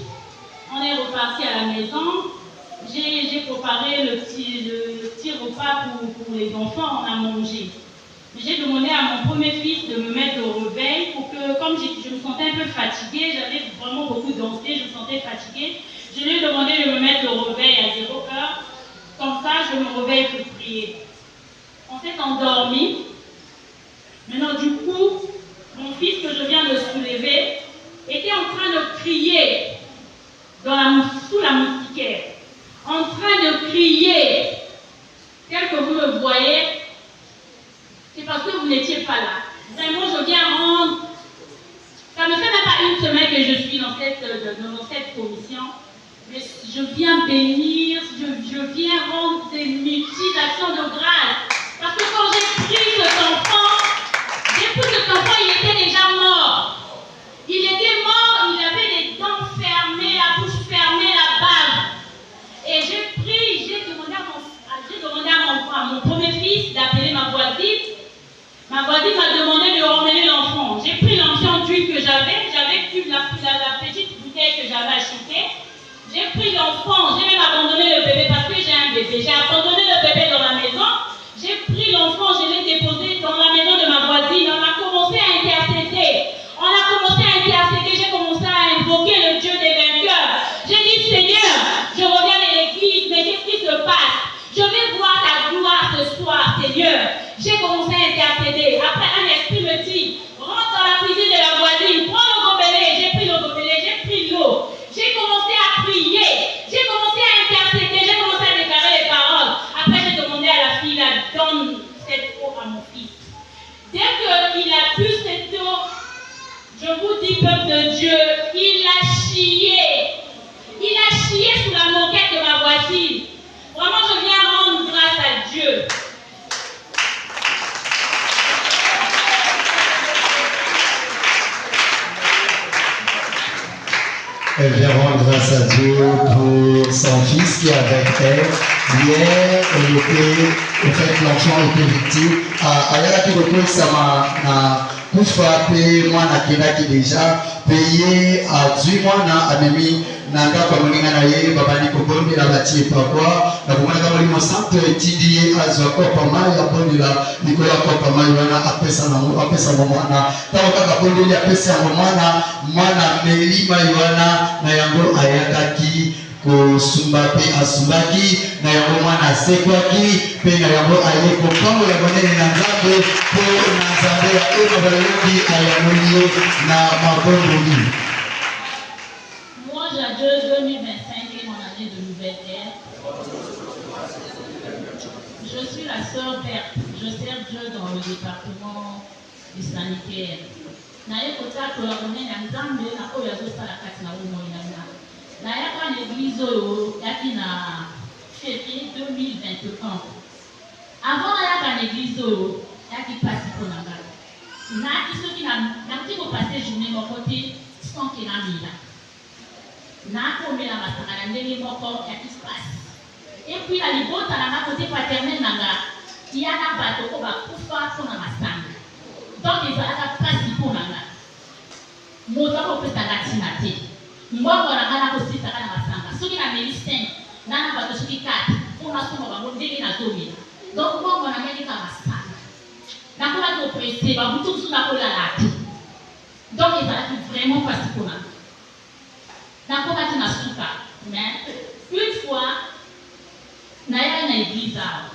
on est reparti à la maison. J'ai préparé le petit repas pour les enfants, on a mangé. J'ai demandé à mon premier fils de me mettre au réveil pour que, comme je me sentais un peu fatiguée, j'avais vraiment beaucoup dansé, je me sentais fatiguée. Je lui ai demandé de me mettre au réveil à 0 heure. Comme ça, je me réveille pour prier. On s'est endormi. Maintenant, du coup, mon fils que je viens de soulever était en train de crier sous la moustiquaire. En train de crier. Tel que vous me voyez, c'est parce que vous n'étiez pas là. Vraiment, je viens rendre. Ça ne fait même pas une semaine que je suis dans cette commission. Mais je viens bénir, je viens rendre des multiples actions de grâce. Parce que quand j'ai pris cet enfant, il était déjà mort. Il était mort, il avait les dents fermées, la bouche fermée, la bave. Et j'ai demandé à mon premier fils d'appeler ma voisine. Ma voisine m'a demandé de ramener l'enfant. J'ai pris l'enfant d'huile que j'avais pu la J'ai abandonné le bébé dans la maison. J'ai pris l'enfant, je l'ai déposé dans la maison de ma voisine. On a commencé à intercéder. J'ai commencé à invoquer le Dieu des vainqueurs. J'ai dit, Seigneur, je reviens de l'église, mais qu'est-ce qui se passe? Je vais voir ta gloire ce soir, Seigneur. J'ai commencé à intercéder. Après, un esprit me dit, rentre dans la cuisine de la voisine, prends le gobelet. J'ai pris le gobelet, j'ai pris l'eau. J'ai commencé à prier. J'ai commencé à intercéder. J'ai commencé à déclarer les paroles. Après, j'ai demandé à la fille, donne cette eau à mon fils. Dès qu'il a bu cette eau, je vous dis, peuple de Dieu, il a chié. Il a chié sous la moquette de ma voisine. Vraiment, je viens rendre grâce à Dieu. Elle vient rendre grâce à Dieu pour son fils qui est avec elle. Hier, elle était, en fait, l'enfant était victime. Ça m'a kufa pe mwana kinaki déjà payé à 10 mois na amemi nanga kwa mlinga na yeye babani kobondi la batie pakwa na kumana kama limo santo etidi azwa kwa pamai ya bondi la nikola kwa pamai wana apesa mwana tawo kaka bondi ya pesa mwana melima yana na yango ayakaki kusumba pe asumbaki na yango mwana asekwaki pe na yango aye kokambo ya bonene na nzambe po na nzambe ya eno balobi ayamoliye na mabondoli. Moi j'adore 2025 et mon année de nouvelle ère. Je suis la sœur Berthe. Je sers Dieu dans le département du sanitaire. Naye kota kolabone na nzambe na oyo azosala kati na umo ina. Nayaka na église oyo yaki na février 2021. Avant nayaka na église oyo yaki pasi mpona ngai. Nayaki soki nakoki kopase journée moko te sans ke namela. Nakomela masanga na ndenge moko yaki pasi. Et puis na libota na nga côté paternel na nga yaka bato oyo bakufa mpona masanga. Donc ezalaka pasi mpona nga. Moto akopesaka ntina te. Mbongo na ngana kosita kana masanga. Soki na medicine, nana bato soki 4, mpona soma bango ndenge na tomela. Donc mbongo na ngani ka masanga. Nakola ko presse, ba butu musu nakola lati. Donc ezalaki vraiment pasi mpona. Nakola ki na suka. Mais une fois, naye na église awa.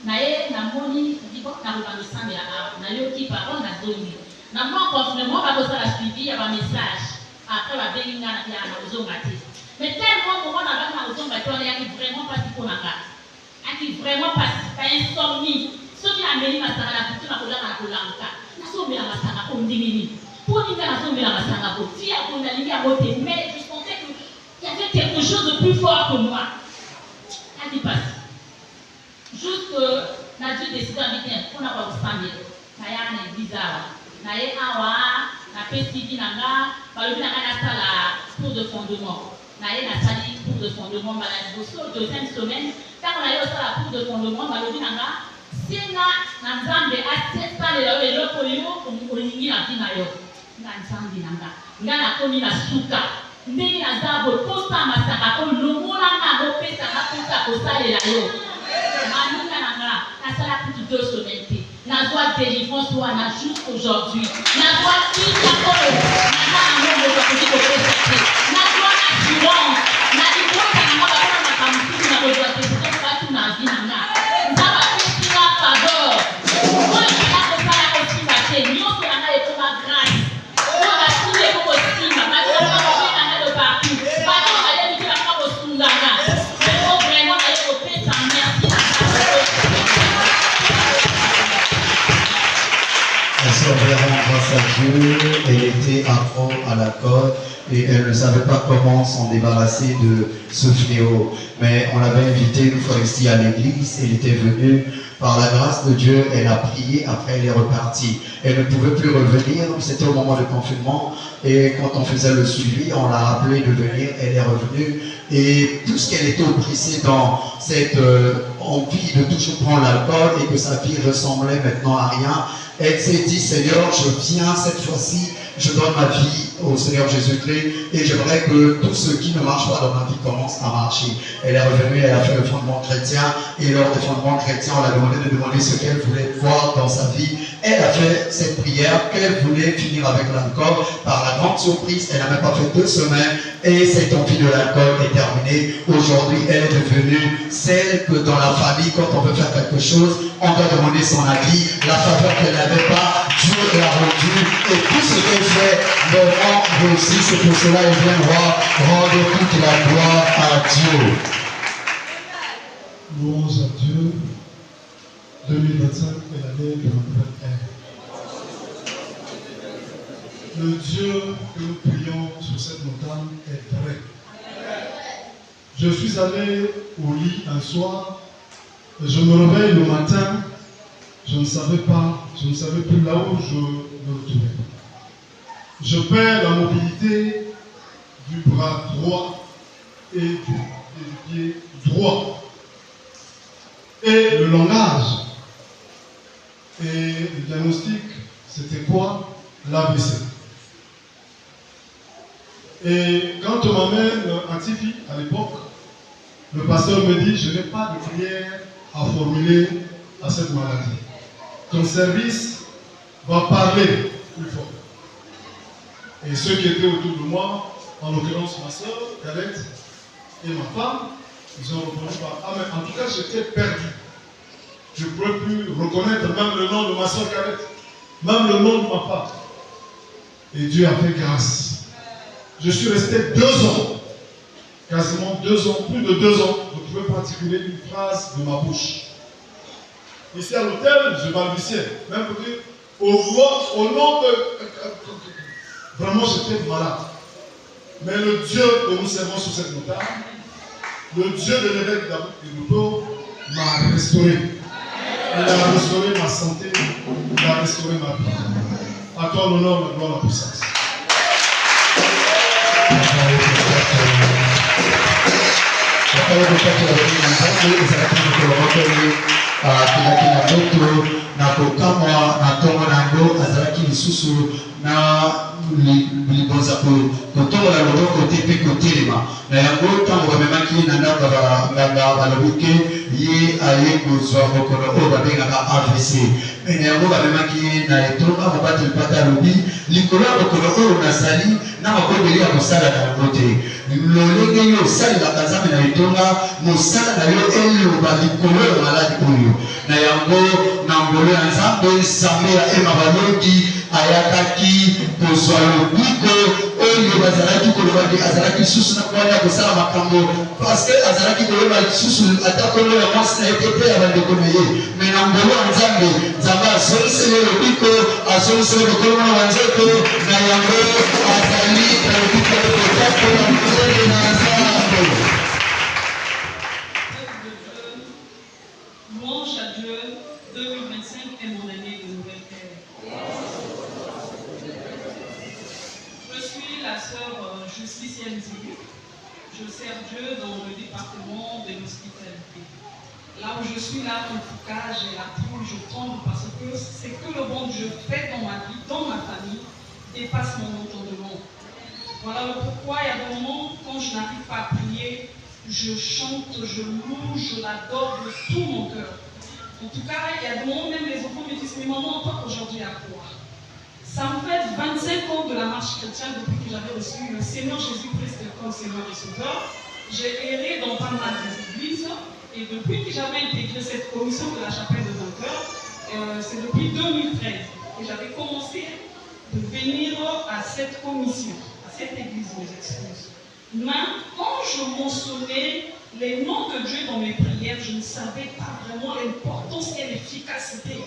Naye na moni diko na ko sambela awa. Nayoki parole na zongi. Na moi confinement ba ko sala suivi ya ba message. Après la béninga ya na ozongati. Mais tellement moment na bana ozongati on yaki vraiment pas pour nanga. Aki vraiment pas insomnie. Soki na meli masanga na kutu na kolanga. Na somela masanga ko ndingini. Pour ninga na somela masanga ko tia ko na linga moté mais je sentais que il y avait quelque chose de plus fort que moi. Aki passe. Juste na Dieu décide d'inviter pour na ba osambela. Na ya na bizarre. Na ye awa na pesidi nanga balobi nanga nasala cours de fondement naye nasali cours de fondement bala liboso deuxième semaine ntango naye osala cours de fondement balobi nanga singa na nzambe asalela oyo eloko oyo olingi na vi na yo nga nzambe nanga nga nakomi na suka ndenge naza boye posa masaka oyo longolanga ngopesanga mposa kosalela yo maninga nanga nasala plus de 2 semaines te nazwa délivrance wana jusqu'aujourd'hui nazwa kinga oyo naza nango moto akoki kopesa te nazwa assurance na libota nanga bakona makamosiki na kozwa te soki batu na vi nanga nzambe apesinga faveur oyo nanga kosala kosimba te nyonso nanga ekoma grâce oyo basili ekokosimba bato bakababenganga de partout bato bayebiki banga kosunganga o vraiment naye kopesa merci na Elle se vraiment grâce à Dieu, elle était accro à l'alcool et elle ne savait pas comment s'en débarrasser de ce fléau. Mais on l'avait invitée une fois ici à l'église, elle était venue, par la grâce de Dieu, elle a prié, après elle est repartie. Elle ne pouvait plus revenir, c'était au moment du confinement et quand on faisait le suivi, on l'a rappelé de venir, elle est revenue et puisqu'elle était oppressée dans cette envie de toujours prendre l'alcool et que sa vie ressemblait maintenant à rien, elle s'est dit, Seigneur, je viens cette fois-ci Je donne ma vie au Seigneur Jésus-Christ et j'aimerais que tout ce qui ne marche pas dans ma vie commence à marcher. Elle est revenue, elle a fait le fondement chrétien et lors du fondement chrétien, on l'a demandé de demander ce qu'elle voulait voir dans sa vie. Elle a fait cette prière qu'elle voulait finir avec l'alcool. Par la grande surprise, elle n'a même pas fait 2 semaines et cette envie de l'alcool est terminée. Aujourd'hui, elle est devenue celle que dans la famille, quand on veut faire quelque chose, on doit demander son avis. La faveur qu'elle n'avait pas, Dieu l'a rendue. Et tout ce qu'elle fait, le rend aussi. C'est pour cela qu'elle vient rendre toute la gloire à Dieu. Louange à Dieu. 2025 est l'année de notre Père. Le Dieu que nous prions sur cette montagne est vrai. Je suis allé au lit un soir, et je me réveille le matin, je ne savais plus là où je me retrouvais. Je perds la mobilité du bras droit et du pied droit. Et le langage. Et le diagnostic, c'était quoi? L'AVC. Et quand on m'amène à Tifi, à l'époque, le pasteur me dit, je n'ai pas de prière à formuler à cette maladie. Ton service va parler plus fort. Et ceux qui étaient autour de moi, en l'occurrence ma soeur, Galette, et ma femme, ils ont répondu par ah, mais en tout cas, j'étais perdu. Je ne pouvais plus reconnaître même le nom de ma soeur Galette, même le nom de ma femme. Et Dieu a fait grâce. Je suis resté 2 ans, quasiment 2 ans, plus de 2 ans, je ne pouvais pas articuler une phrase de ma bouche. Ici à l'hôtel, je balbutiais, même pour dire, au nom de... Vraiment, j'étais malade. Mais le Dieu que nous servons sur cette montagne, le Dieu de l'évêque David Kiruto, m'a restauré. Il a restauré ma santé, il a restauré ma vie. À toi l'honneur, la gloire, la puissance. na kokamwa na tongo na yango azalaki lisusu na libonza kotongola loboko te mpe kotelema na yango ntango bamemaki na ndako nganga balobi ke ye aye kozwa mokolo oyo babengaka AVC me na yango bamemaki na etonga mobateli pata alobi likolo ya mokolo oyo nazali na makondeli ya mosala na yango te lolenge yo osalelaka nzambe na etonga mosala na yo eloba likolo ya maladi oyo na yango na ngolo ya nzambe nzambe ya ema balongi ayakaki kozwa lobiko oyo bazalaki kolobaki azalaki susu na kwani ya kosala makambo paske azalaki koloba lisusu ata kolo ya mwasi na ete pe ya bandeko na ye me na ngolo ya nzambe nzambe asoliseli lobiko asoliseli kokolo na banzete na yango azali na lobiko kotakola mozele na nzambe. Louange à Dieu, 2025 est mon année de nouvelle ère. Je suis la sœur Justice Yanzi. Je sers Dieu dans le département de l'hospitalité. Là où je suis là, en tout cas, j'ai la trouille, je tombe parce que c'est que le bon Dieu fait dans ma vie, dans ma famille, dépasse mon entendement. Voilà le pourquoi il y a des moments quand je n'arrive pas à prier, je chante, je loue, je l'adore de tout mon cœur. En tout cas, il y a des moments même les enfants me disent, mais maman, toi aujourd'hui à quoi? Ça me fait 25 ans de la marche chrétienne depuis que j'avais reçu le Seigneur Jésus-Christ comme Seigneur et Sauveur. J'ai erré dans pas mal d'églises et depuis que j'avais intégré cette commission de la chapelle de Dunker, c'est depuis 2013 que j'avais commencé de venir à cette commission, à cette église, mes excuses. Mais quand je mentionnais les noms de Dieu dans mes prières, je ne savais pas vraiment l'importance et l'efficacité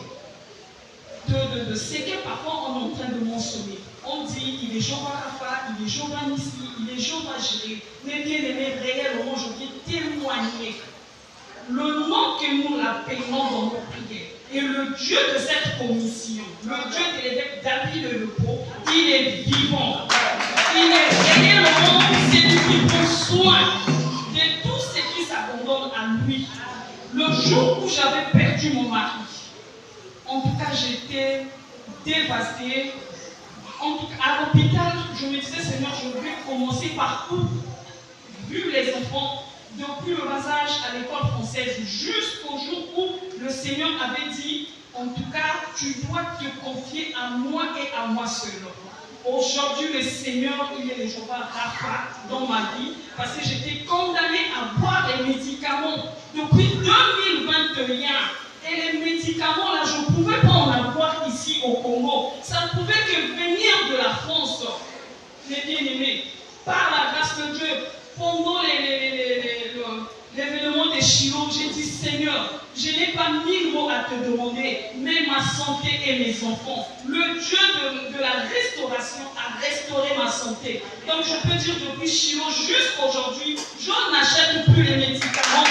de ce que parfois on est en train de mentionner. On dit, il est Jehovah Rapha, il est Jehovah Nissi, il est Jehovah Jireh. Mais bien aimé, réellement, je viens témoigner le nom que nous l'appelons dans nos prières. Et le Dieu de cette commission, le Dieu de l'évêque David de Lepo, il est vivant. Il est réellement celui qui prend soin de tout ce qui s'abandonne à lui. Le jour où j'avais perdu mon mari, en tout cas j'étais dévastée. En tout cas, à l'hôpital, je me disais, Seigneur, je vais commencer par où? Vu les enfants, depuis le bas âge à l'école française, jusqu'au jour où le Seigneur avait dit, en tout cas, tu dois te confier à moi et à moi seul. Aujourd'hui, le Seigneur, il est le Jéhovah Rapha dans ma vie, parce que j'étais condamnée à boire les médicaments depuis 2021. Et les médicaments, là, je ne pouvais pas en avoir ici au Congo. Ça ne pouvait que venir de la France. Mes bien-aimés, par la grâce de Dieu, pendant l'événement des Shiloh, j'ai dit, Seigneur, je n'ai pas 1000 mots à te demander, mais ma santé et mes enfants. Le Dieu de la restauration a restauré ma santé. Donc je peux dire, depuis Shiloh jusqu'à aujourd'hui, je n'achète plus les médicaments.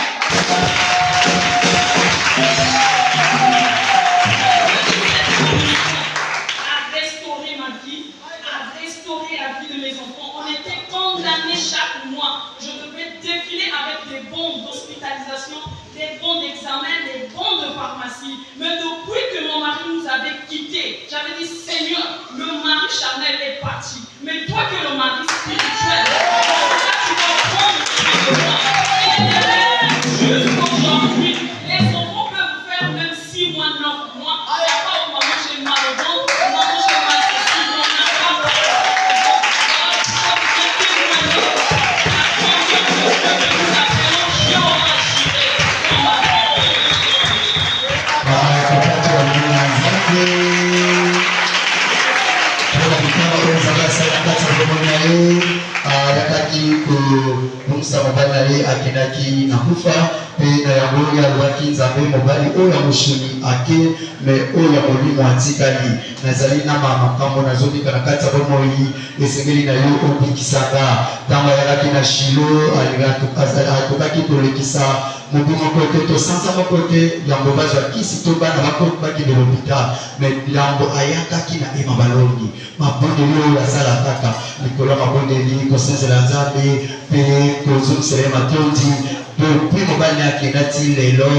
A restauré ma vie, a restauré la vie de mes enfants. On était condamnés chaque mois. Je devais défiler avec des bons d'hospitalisation, des bons d'examen, des bons de pharmacie. Mais depuis que mon mari nous avait quittés, j'avais dit, Seigneur, le mari charnel est parti. Mais toi que le mari spirituel, tu vas prendre soin de moi. Et jusqu'aujourd'hui, les enfants peuvent faire même 6 mois, 9 mois. Il n'y a pas au moment où j'ai mal au ventre, au moment où j'ai mal au ceci, on n'a pas yakaki kobongisa mobali na ye akendaki na kufa mpe na yango ye alobaki nzambe mobali oyo ya moshuni ake me oyo ya molimo atikali nazali na makambo nazobika na kati ya bomoi esengeli na yo obikisaka ntango ayakaki na Shilo akokaki kolekisa mobu moko te to sanza moko te yango bazwa kisi to bana bakokaki de l'hôpital me yango ayakaki na ema balongi mabondeli oyo azala kaka likolo ya mabondeli kosenzela nzambe mpe kozongisela ye matondi depuis mobali akendaki lelo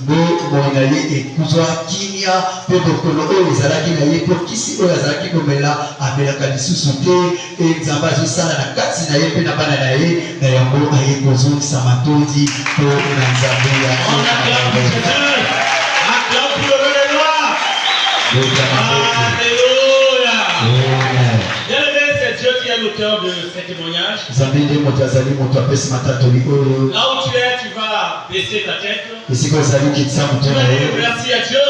bomoi na ye ekuzwa kimia mpe bokolo oyo ezalaki na ye mpo kisi oyo azalaki komela amelaka lisusu te nzambe azosala na kati na ye mpe na bana na ye na yango aye kozongisa matondi mpo na nzambe ya l'auteur de ce témoignage. Là où tu es, tu vas baisser ta tête. Tu vas dire merci à Dieu.